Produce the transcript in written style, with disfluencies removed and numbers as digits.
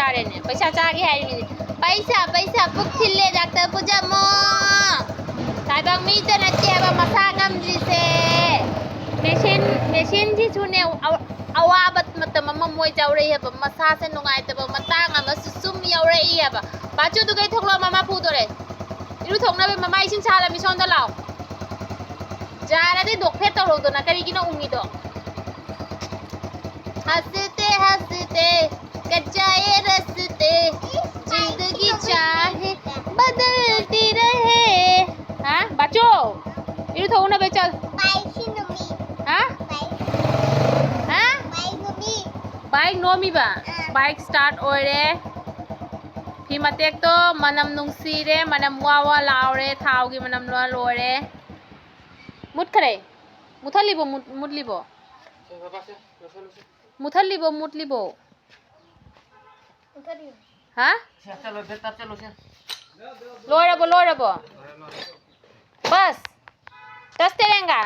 चारे पैसा चागे है पैसा पुक थिल्ले डॉक्टर पुजमो ताइबंग मी ज नते हबा मसा gamdrise मेशिन जी सुने अवाबत मतम मोय जाउरे हबा मसा से नुंगाय तब मतांग अम सुसुम याउरे हबा बाचु दुगै थोकलो मामा फुदोरे इरु थोकना बे मामा इसिन साला मिसन द लाओ जारादे दोखे तौरोदना करिगिनो उंगिदो हंसते कच्चाए रस्ते जिंदगी चाहे बदलती रहे हाँ बच्चो इरु थोक ना बे चल हाँ हाँ बाइक नोमी बा बाइक स्टार्ट ओरे फिर मतेक तो मनम नुंगसीरे मनम वावा लावरे थावगी मनम लोरे मुठखरे मुथलिबो मुटलिबो मुटलिबो हाँ लोरबो बस दस तेरेंगा